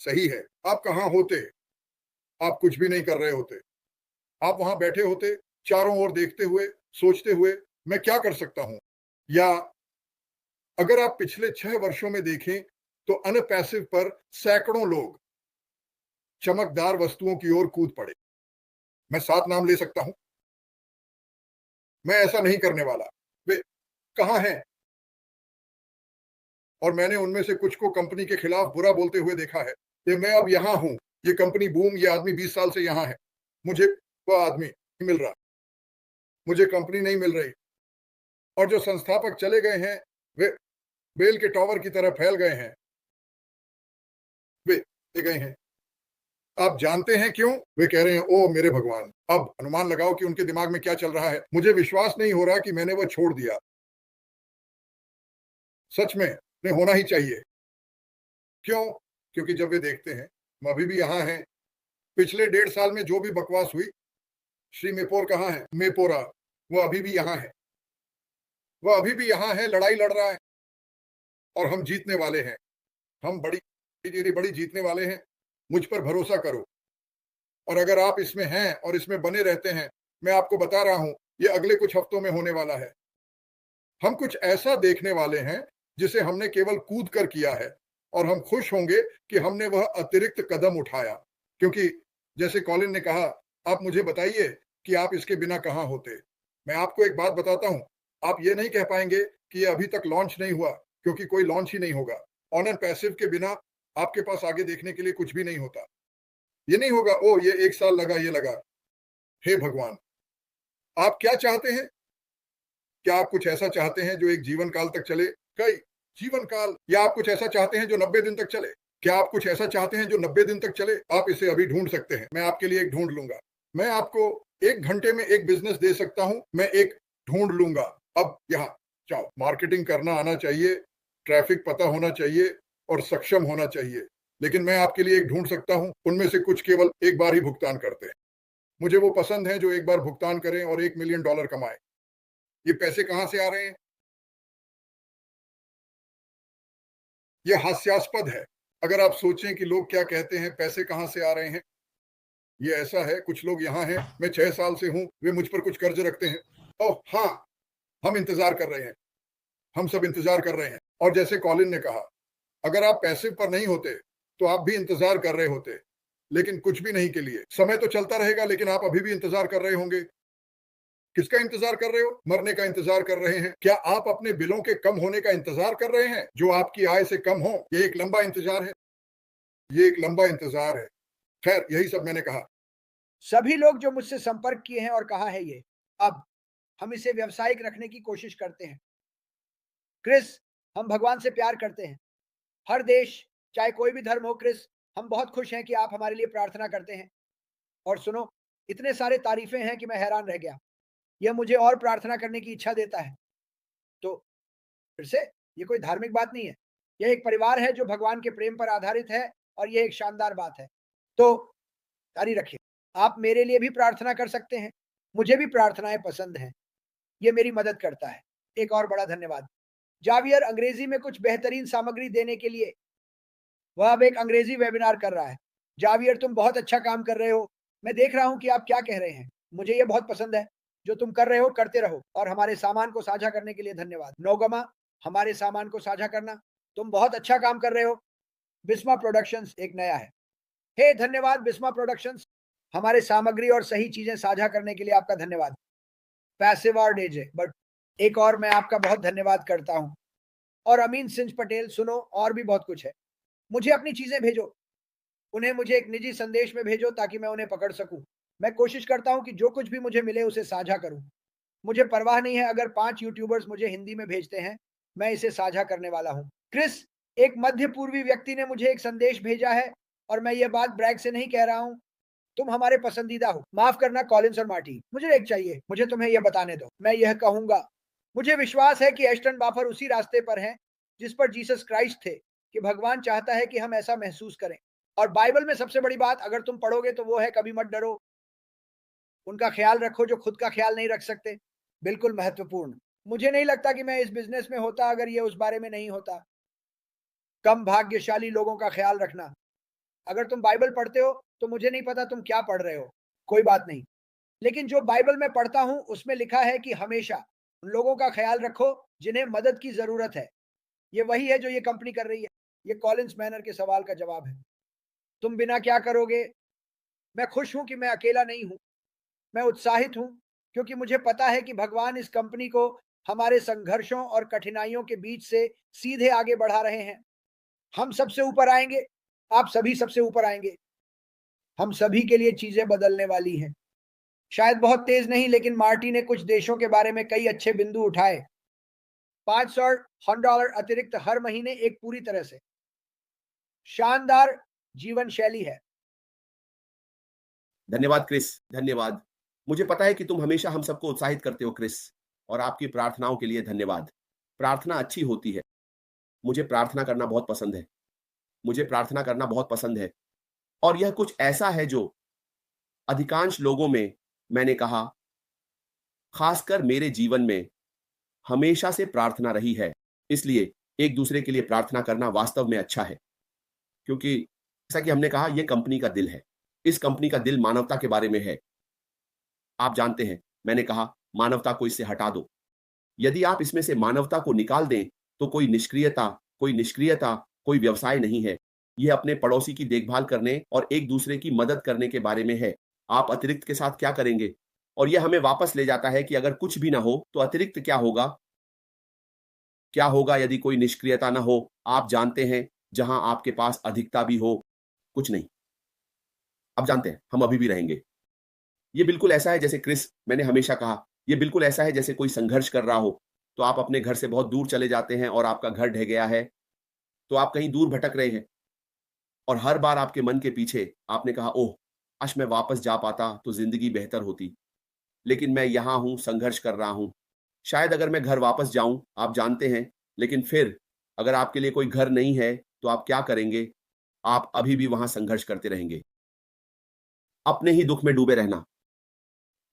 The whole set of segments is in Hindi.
सही है, आप कहाँ होते? आप कुछ भी नहीं कर रहे होते। आप वहां बैठे होते, चारों ओर देखते हुए, सोचते हुए, मैं क्या कर सकता हूं? या अगर आप पिछले 6 वर्षों में देखें, तो अनपैसिव पर सैकड़ों लोग चमकदार वस्तुओं की ओर कूद पड़े। मैं 7 नाम ले सकता हूं। मैं ऐसा नहीं करने वाला। वे कहाँ हैं? और मैंने उनमें से कुछ को कंपनी के खिलाफ बुरा बोलते हुए देखा है कि मैं अब यहाँ हूँ, ये कंपनी बूम, ये आदमी 20 साल से यहाँ है। मुझे वो आदमी नहीं मिल रहा, मुझे कंपनी नहीं मिल रही। और जो संस्थापक चले गए हैं, वे बेल के टॉवर की तरह फैल गए हैं। वे चले गए हैं। आप जानते हैं क्यों? वे कह रहे हैं, "ओह मेरे भगवान!" अब अनुमान लगाओ कि उनके दिमाग में क्या चल रहा है। मुझे विश्वास नहीं हो रहा कि मैंने वो छोड़ दिया। सच में, नहीं होना ही चाहिए। क्यों? क्योंकि जब वे देखते हैं, हम अभी भी यहाँ हैं। पिछले 1.5 साल में जो भी बकवास हुई, श्री मेपोर कहाँ है? मेपोरा, वो अभी भी यहाँ है। वो अभी भी यहाँ है, लड़ाई लड़ रहा है और हम जीतने वाले हैं। हम बड़ी जीतने वाले हैं। मुझ पर भरोसा करो। और अगर आप इसमें हैं और इसमें बने रहते हैं, मैं आपको बता रहा हूँ, ये अगले कुछ हफ्तों में होने वाला है। हम कुछ ऐसा देखने वाले हैं, जिसे हमने केवल कूद कर किया है और हम खुश होंगे कि हमने वह अतिरिक्त कदम उठाया। क्योंकि जैसे कॉलिन ने कहा, आप मुझे बताइए कि आप इसके बिना कहाँ होते? मैं आपको एक बात बताता हूँ, आप ये नहीं कह पाएँगे कि ये अभी तक लॉन्च नहीं हुआ, क्योंकि कोई लॉन्च ही नहीं होगा। ऑन एंड पैसिव के बिना आपके पास आगे देखने के लिए कुछ भी नहीं होता। ये नहीं होगा, ओह! ये 1 साल लगा, ये लगा। हे भगवान! आप क्या चाहते हैं? क्या आप कुछ ऐसा चाहते हैं जो एक जीवन काल तक चले? कई जीवन काल, या आप कुछ ऐसा चाहते हैं जो 90 दिन तक चले? क्या आप कुछ ऐसा चाहते हैं जो 90 दिन तक चले? आप इसे अभी ढूँढ सकते हैं। मैं आपके लिए एक ढूँढ लूँगा। मैं आपको 1 घंटे में एक बिज़नेस दे सकता हूँ। मैं एक ढूँढ लूँगा। अब यहाँ जाओ। मार्केटिंग करना आना चाहिए, ट्रैफ़िक पता होना चाहिए और सक्षम होना चाहिए। लेकिन मैं आपके लिए एक ढूँढ सकता हूँ, उनमें से कुछ केवल एक बार ही भुगतान करते हैं। मुझे वो पसंद है जो एक बार भुगतान करें और $1 मिलियन कमाएँ। ये पैसे कहाँ से आ रहे हैं? ये हास्यास्पद है। अगर आप सोचें कि लोग क्या कहते हैं, पैसे कहाँ से आ रहे हैं? ये ऐसा है, कुछ लोग यहाँ हैं, मैं 6 साल से हूँ, वे मुझ पर कुछ कर्ज़ रखते हैं। ओह! हाँ, हम इंतज़ार कर रहे हैं, हम सब इंतज़ार कर रहे हैं। और जैसे कॉलिन ने कहा, अगर आप पैसिव पर नहीं होते, तो आप भी इंतज़ार कर रहे होते, लेकिन कुछ भी नहीं के लिए। समय तो चलता रहेगा, लेकिन आप अभी भी इंतज़ार कर रहे होंगे। किसका इंतज़ार कर रहे हो? मरने का इंतज़ार कर रहे हैं। क्या आप अपने बिलों के कम होने का इंतज़ार कर रहे हैं, जो आपकी आय से कम हो? ये एक लंबा इंतज़ार है। ये एक लंबा इंतज़ार है। खैर, यही सब मैंने कहा। सभी लोग जो मुझसे संपर्क किए हैं और कहा है ये, अब हम इसे व्यावसायिक रखने की कोशिश करते हैं। क्रिस, हम भगवान से प्यार करते हैं। हर देश, चाहे कोई भी धर्म हो क्रिस, हम बहुत खुश हैं कि आप हमारे लिए प्रार्थना करते हैं। और सुनो, इतने सारे तारीफ़ें हैं कि मैं हैरान रह गया। यह मुझे और प्रार्थना करने की इच्छा देता है। तो फिर से, ये कोई धार्मिक बात नहीं है। यह एक परिवार है जो भगवान के प्रेम पर आधारित है और ये एक शानदार बात है। तो जारी रखिए। आप मेरे लिए भी प्रार्थना कर सकते हैं। मुझे भी प्रार्थनाएँ पसंद हैं। ये मेरी मदद करता है। एक और बड़ा धन्यवाद। जावियर अंग्रेज़ी में कुछ बेहतरीन सामग्री देने के लिए वह अब एक अंग्रेज़ी वेबिनार कर रहा है। जावियर, तुम बहुत अच्छा काम कर रहे हो। मैं देख रहा हूँ कि आप क्या कह रहे हैं। मुझे ये बहुत पसंद है। जो तुम कर रहे हो करते रहो और हमारे सामान को साझा करने के लिए धन्यवाद। नोगमा, हमारे सामान को साझा करना। तुम बहुत अच्छा काम कर रहे हो। बिस्मा प्रोडक्शंस एक नया है। हे धन्यवाद बिस्मा प्रोडक्शंस। हमारे सामग्री और सही चीज़ें साझा करने के लिए आपका धन्यवाद। पैसिव और डीजे, बट एक और मैं आपका बहुत धन्यवाद करता हूँ। और अमीन सिंह पटेल, सुनो, और भी बहुत कुछ है। मुझे अपनी चीज़ें भेजो। उन्हें मुझे एक निजी संदेश में भेजो ताकि मैं उन्हें पकड़ सकूँ। मैं कोशिश करता हूँ कि जो कुछ भी मुझे मिले उसे साझा करूँ। मुझे परवाह नहीं है अगर 5 यूट्यूबर्स मुझे हिंदी में भेजते हैं, मैं इसे साझा करने वाला हूँ। क्रिस, एक मध्य पूर्वी व्यक्ति ने मुझे एक संदेश भेजा है और मैं यह बात ब्रैग से नहीं कह रहा हूँ। तुम हमारे पसंदीदा हो। माफ़ करना कॉलिन्स और मार्टी, मुझे एक चाहिए। मुझे तुम्हें यह बताने दो। मैं यह कहूँगा, मुझे विश्वास है कि एश्टन बाफर उसी रास्ते पर हैं, जिस पर जीसस क्राइस्ट थे, कि भगवान चाहता है कि हम ऐसा महसूस करें। और बाइबल में सबसे बड़ी बात अगर तुम पढ़ोगे तो वो है, कभी मत डरो, उनका ख्याल रखो जो खुद का ख्याल नहीं रख सकते। बिल्कुल महत्वपूर्ण। मुझे नहीं लगता कि मैं इस बिज़नेस में होता अगर ये उस बारे में नहीं होता। कम भाग्यशाली लोगों का ख्याल रखना। अगर तुम बाइबल पढ़ते हो तो मुझे नहीं पता तुम क्या पढ़ रहे हो, कोई बात नहीं। लेकिन जो बाइबल में पढ़ता हूं उसमें लिखा है कि हमेशा उन लोगों का ख्याल रखो जिन्हें मदद की जरूरत है। ये वही है जो ये कंपनी कर रही है। ये कॉलिंस मैनर के सवाल का जवाब है। तुम बिना क्या करोगे? मैं खुश हूं कि मैं अकेला नहीं हूं। मैं उत्साहित हूं क्योंकि मुझे पता है कि भगवान इस कंपनी को हमारे संघर्षों और कठिनाइयों के बीच से सीधे आगे बढ़ा रहे हैं। हम सबसे ऊपर आएंगे, आप सभी सबसे ऊपर आएंगे। हम सभी के लिए चीजें बदलने वाली हैं। शायद बहुत तेज नहीं, लेकिन मार्टी ने कुछ देशों के बारे में कई अच्छे बिंदु उठाए। $500 अतिरिक्त हर महीने एक पूरी तरह से शानदार जीवन शैली है। धन्यवाद क्रिस, धन्यवाद। मुझे पता है कि तुम हमेशा हम सबको उत्साहित करते हो क्रिस, और आपकी प्रार्थनाओं के लिए धन्यवाद। प्रार्थना अच्छी होती है। मुझे प्रार्थना करना बहुत पसंद है। मुझे प्रार्थना करना बहुत पसंद है। और यह कुछ ऐसा है जो अधिकांश लोगों में, मैंने कहा, खासकर मेरे जीवन में हमेशा से प्रार्थना रही है। इसलिए एक दूसरे के लिए प्रार्थना करना वास्तव में अच्छा है, क्योंकि जैसा कि हमने कहा, यह कंपनी का दिल है। इस कंपनी का दिल मानवता के बारे में है। आप जानते हैं, मैंने कहा, मानवता को इससे हटा दो। यदि आप इसमें से मानवता को निकाल दें, तो कोई निष्क्रियता, कोई व्यवसाय नहीं है। यह अपने पड़ोसी की देखभाल करने और एक दूसरे की मदद करने के बारे में है। आप अतिरिक्त के साथ क्या करेंगे? और यह हमें वापस ले जाता है कि अगर कुछ भी ना हो, तो अतिरिक्त क्या होगा? क्या होगा यदि कोई निष्क्रियता ना हो? आप जानते हैं, जहां आपके पास अधिकता भी हो, कुछ नहीं। आप जानते हैं, हम अभी भी रहेंगे। ये बिल्कुल ऐसा है जैसे क्रिस, मैंने हमेशा कहा, ये बिल्कुल ऐसा है जैसे कोई संघर्ष कर रहा हो, तो आप अपने घर से बहुत दूर चले जाते हैं और आपका घर ढह गया है, तो आप कहीं दूर भटक रहे हैं, और हर बार आपके मन के पीछे आपने कहा, ओह! काश मैं वापस जा पाता तो ज़िंदगी बेहतर होती। लेकिन मैं यहाँ हूँ, संघर्ष कर रहा हूँ। शायद अगर मैं घर वापस जाऊँ, आप जानते हैं, लेकिन फिर अगर आपके लिए कोई घर नहीं है, तो आप क्या करेंगे? आप अभी भी वहाँ संघर्ष करते रहेंगे। अपने ही दुःख में डूबे रहना।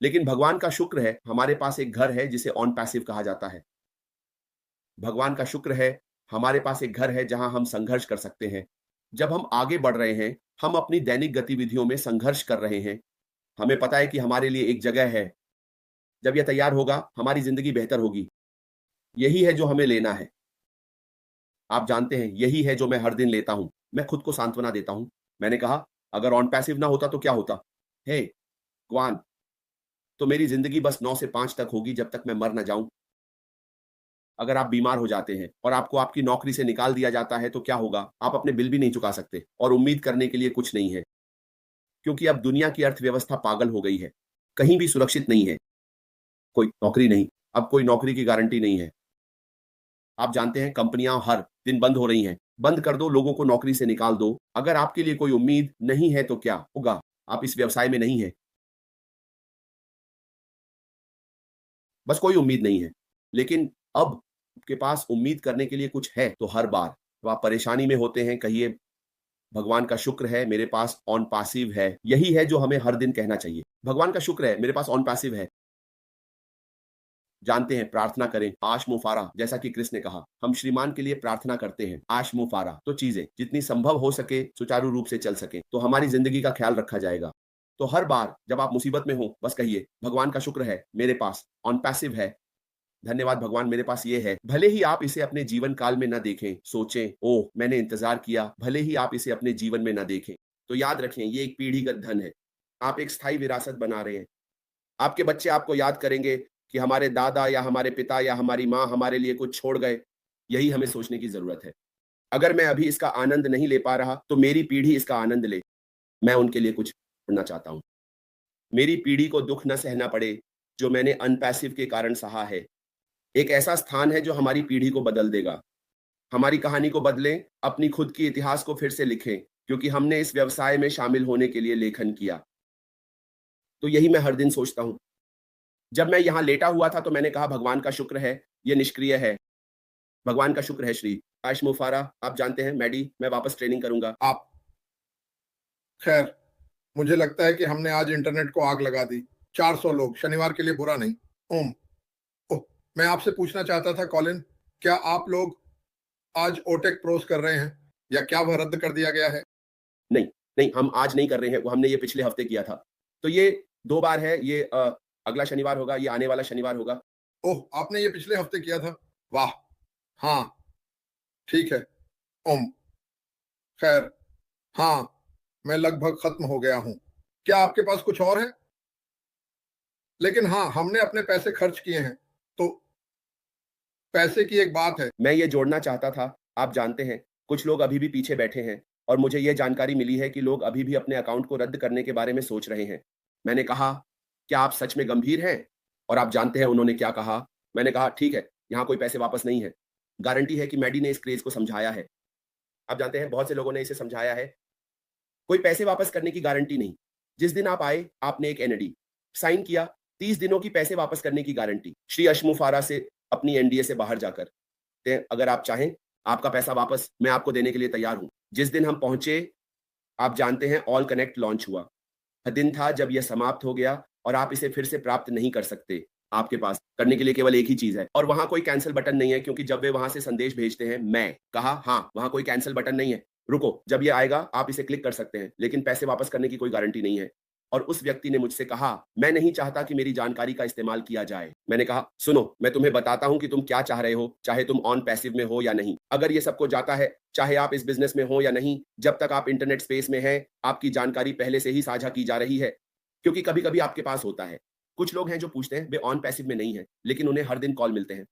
लेकिन भगवान का शुक्र है, हमारे पास एक घर है जिसे ऑन पैसिव कहा जाता है। भगवान का शुक्र है, हमारे पास एक घर है जहां हम संघर्ष कर सकते हैं। जब हम आगे बढ़ रहे हैं, हम अपनी दैनिक गतिविधियों में संघर्ष कर रहे हैं। हमें पता है कि हमारे लिए एक जगह है। जब यह तैयार होगा, हमारी जिंदगी बेहतर होगी। यही है जो हमें लेना है। आप जानते हैं, यही है जो मैं हर दिन लेता हूं। मैं खुद को सांत्वना देता हूं। मैंने कहा, अगर ऑन पैसिव ना होता तो क्या होता? हे ग्वान, तो मेरी जिंदगी बस 9 से 5 तक होगी, जब तक मैं मर ना जाऊं। अगर आप बीमार हो जाते हैं और आपको आपकी नौकरी से निकाल दिया जाता है, तो क्या होगा? आप अपने बिल भी नहीं चुका सकते और उम्मीद करने के लिए कुछ नहीं है, क्योंकि अब दुनिया की अर्थव्यवस्था पागल हो गई है। कहीं भी सुरक्षित नहीं है। कोई नौकरी नहीं, अब कोई नौकरी की गारंटी नहीं है। आप जानते हैं, कंपनियां हर दिन बंद हो रही हैं। बंद कर दो, लोगों को नौकरी से निकाल दो। अगर आपके लिए कोई उम्मीद नहीं है, तो क्या होगा? आप इस व्यवसाय में नहीं हैं। बस कोई उम्मीद नहीं है। लेकिन अब आपके पास उम्मीद करने के लिए कुछ है, तो हर बार जब आप परेशानी में होते हैं, कहिए, भगवान का शुक्र है मेरे पास ऑन पैसिव है। यही है जो हमें हर दिन कहना चाहिए। भगवान का शुक्र है मेरे पास ऑन पैसिव है। जानते हैं, प्रार्थना करें, आश मुफारा, जैसा कि क्रिस ने कहा, हम श्रीमान के लिए प्रार्थना करते हैं, आश मुफारा, तो चीजें जितनी संभव हो सके सुचारू रूप से चल सके, तो हमारी जिंदगी का ख्याल रखा जाएगा। तो हर बार जब आप मुसीबत में हो, बस कहिए, भगवान का शुक्र है मेरे पास ऑन पैसिव है। धन्यवाद भगवान, मेरे पास ये है। भले ही आप इसे अपने जीवन काल में न देखें, सोचें, ओह मैंने इंतजार किया, भले ही आप इसे अपने जीवन में न देखें, तो याद रखें, ये एक पीढ़ीगत धन है। आप एक स्थायी विरासत बना रहे हैं। आपके बच्चे आपको याद करेंगे कि हमारे दादा या हमारे पिता या हमारी माँ हमारे लिए कुछ छोड़ गए। यही हमें सोचने की जरूरत है। अगर मैं अभी इसका आनंद नहीं ले पा रहा, तो मेरी पीढ़ी इसका आनंद ले। मैं उनके लिए कुछ करना चाहता हूं। मेरी पीढ़ी को दुख न सहना पड़े, जो मैंने अनपैसिव के कारण सहा है। एक ऐसा स्थान है जो हमारी पीढ़ी को बदल देगा। हमारी कहानी को बदलें, अपनी खुद की इतिहास को फिर से लिखें, क्योंकि हमने इस व्यवसाय में शामिल होने के लिए लेखन किया। तो यही मैं हर दिन सोचता हूं। जब मैं यहाँ लेटा हुआ था, तो मैंने कहा, भगवान का शुक्र है ये निष्क्रिय है। भगवान का शुक्र है श्री आश मुफारा। आप जानते हैं मैडी, मैं वापस ट्रेनिंग करूंगा। आप खैर, मुझे लगता है कि हमने आज इंटरनेट को आग लगा दी। 400 लोग शनिवार के लिए बुरा नहीं। ओम, ओह, मैं आपसे पूछना चाहता था कॉलिन, क्या आप लोग आज ओटेक प्रोस कर रहे हैं या क्या वह रद्द कर दिया गया है? नहीं, नहीं, हम आज नहीं कर रहे हैं, वो हमने ये पिछले हफ्ते किया था। तो ये 2 बार है, ये अगला शनिवार होगा, ये आने वाला शनिवार होगा। ओह, आपने ये पिछले हफ्ते किया था? वाह! हाँ, ठीक है। खैर, हाँ, मैं लगभग खत्म हो गया हूँ। क्या आपके पास कुछ और है? लेकिन हाँ, हमने अपने पैसे खर्च किए हैं, तो पैसे की एक बात है। मैं ये जोड़ना चाहता था, आप जानते हैं, कुछ लोग अभी भी पीछे बैठे हैं और मुझे ये जानकारी मिली है कि लोग अभी भी अपने अकाउंट को रद्द करने के बारे में सोच रहे हैं। मैंने कहा, "क्या आप सच में गंभीर हैं?" और आप जानते हैं उन्होंने क्या कहा? मैंने कहा, "ठीक है, यहाँ कोई पैसे वापस नहीं है।" गारंटी है कि मैडी ने इस क्रेज़ को समझाया है। आप जानते हैं, बहुत से लोगों ने इसे समझाया है। कोई पैसे वापस करने की गारंटी नहीं। जिस दिन आप आए, आपने एक एनडी साइन किया, 30 दिनों की पैसे वापस करने की गारंटी। श्री अशमुफारा से अपनी एनडीए से बाहर जाकर। अगर आप चाहें, आपका पैसा वापस मैं आपको देने के लिए तैयार हूँ। जिस दिन हम पहुँचे, आप जानते हैं ऑल कनेक्ट लॉन्च हुआ। दिन था जब यह समाप्त हो गया और आप इसे फिर से प्राप्त नहीं कर सकते। आपके पास करने के लिए केवल एक ही चीज़ है और वहाँ कोई कैंसल बटन नहीं है क्योंकि जब वे वहाँ से संदेश भेजते हैं, मैं कहा, "हाँ, वहाँ कोई कैंसल बटन नहीं है। रुको, जब ये आएगा आप इसे क्लिक कर सकते हैं, लेकिन पैसे वापस करने की कोई गारंटी नहीं है।" और उस व्यक्ति ने मुझसे कहा, "मैं नहीं चाहता कि मेरी जानकारी का इस्तेमाल किया जाए।" मैंने कहा, "सुनो, मैं तुम्हें बताता हूँ कि तुम क्या चाह रहे हो, चाहे तुम ऑन पैसिव में हो या नहीं। अगर ये सबको जाता है, चाहे आप इस बिज़नेस में हो या नहीं, जब तक आप इंटरनेट स्पेस में हैं, आपकी जानकारी पहले से ही साझा की जा रही है। क्योंकि कभी-कभी आपके पास होता है। कुछ लोग हैं जो पूछते हैं, वे ऑन पैसिव में नहीं हैं, लेकिन उन्हें हर दिन कॉल मिलते हैं।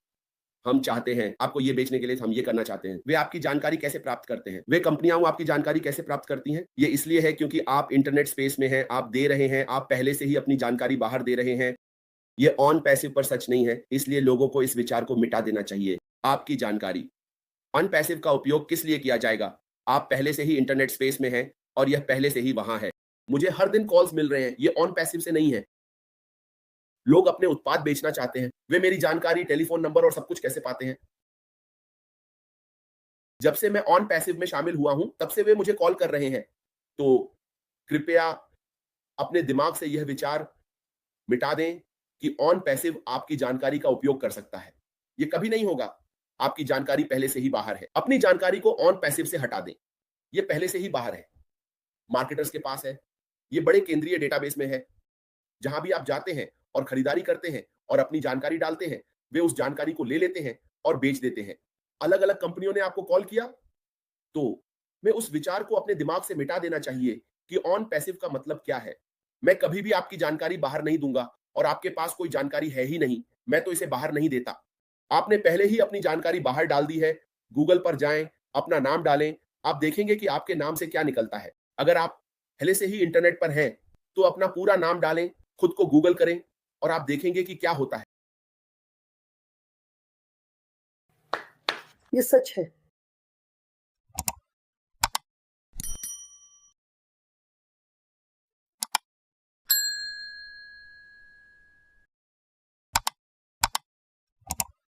हम चाहते हैं, आपको ये बेचने के लिए हम ये करना चाहते हैं। वे आपकी जानकारी कैसे प्राप्त करते हैं? वे कंपनियाँ वो आपकी जानकारी कैसे प्राप्त करती हैं? ये इसलिए है क्योंकि आप इंटरनेट स्पेस में हैं, आप दे रहे हैं, आप पहले से ही अपनी जानकारी बाहर दे रहे हैं। ये ऑन पैसिव पर सच नहीं है, इसलिए लोगों को इस विचार को मिटा देना चाहिए। आपकी जानकारी। ऑन पैसिव का उपयोग किस लिए किया जाएगा? आप पहले से ही इंटरनेट स्पेस में हैं और यह पहले से ही वहाँ है। मुझे हर दिन कॉल्स मिल रहे हैं, ये ऑन पैसिव से नहीं है। लोग अपने उत्पाद बेचना चाहते हैं। वे मेरी जानकारी, टेलीफ़ोन नंबर और सब कुछ कैसे पाते हैं? जब से मैं ऑन पैसिव में शामिल हुआ हूँ, तब से वे मुझे कॉल कर रहे हैं। तो कृपया अपने दिमाग से यह विचार मिटा दें कि ऑन पैसिव आपकी जानकारी का उपयोग कर सकता है। ये कभी नहीं होगा। आपकी जानकारी पहले से ही बाहर है। अपनी जानकारी को ऑन पैसिव से हटा दें। ये पहले से ही बाहर है। मार्केटर्स के पास है। ये बड़े केंद्रीय डेटाबेस में है। जहाँ भी आप जाते हैं और खरीदारी करते हैं और अपनी जानकारी डालते हैं, वे उस जानकारी को ले लेते हैं और बेच देते हैं। अलग-अलग कंपनियों ने आपको कॉल किया, तो मैं उस विचार को अपने दिमाग से मिटा देना चाहिए कि ऑन पैसिव का मतलब क्या है। मैं कभी भी आपकी जानकारी बाहर नहीं दूँगा और आपके पास कोई जानकारी है ही नहीं, मैं तो इसे बाहर नहीं देता। आपने पहले ही अपनी जानकारी बाहर डाल दी है, गूगल पर जाएँ, अपना नाम डालें, आप देखेंगे कि आपके नाम से क्या निकलता है। अगर आप पहले से ही इंटरनेट पर हैं, तो अपना पूरा नाम डालें, खुद को गूगल करें और आप देखेंगे कि क्या होता है। ये सच है।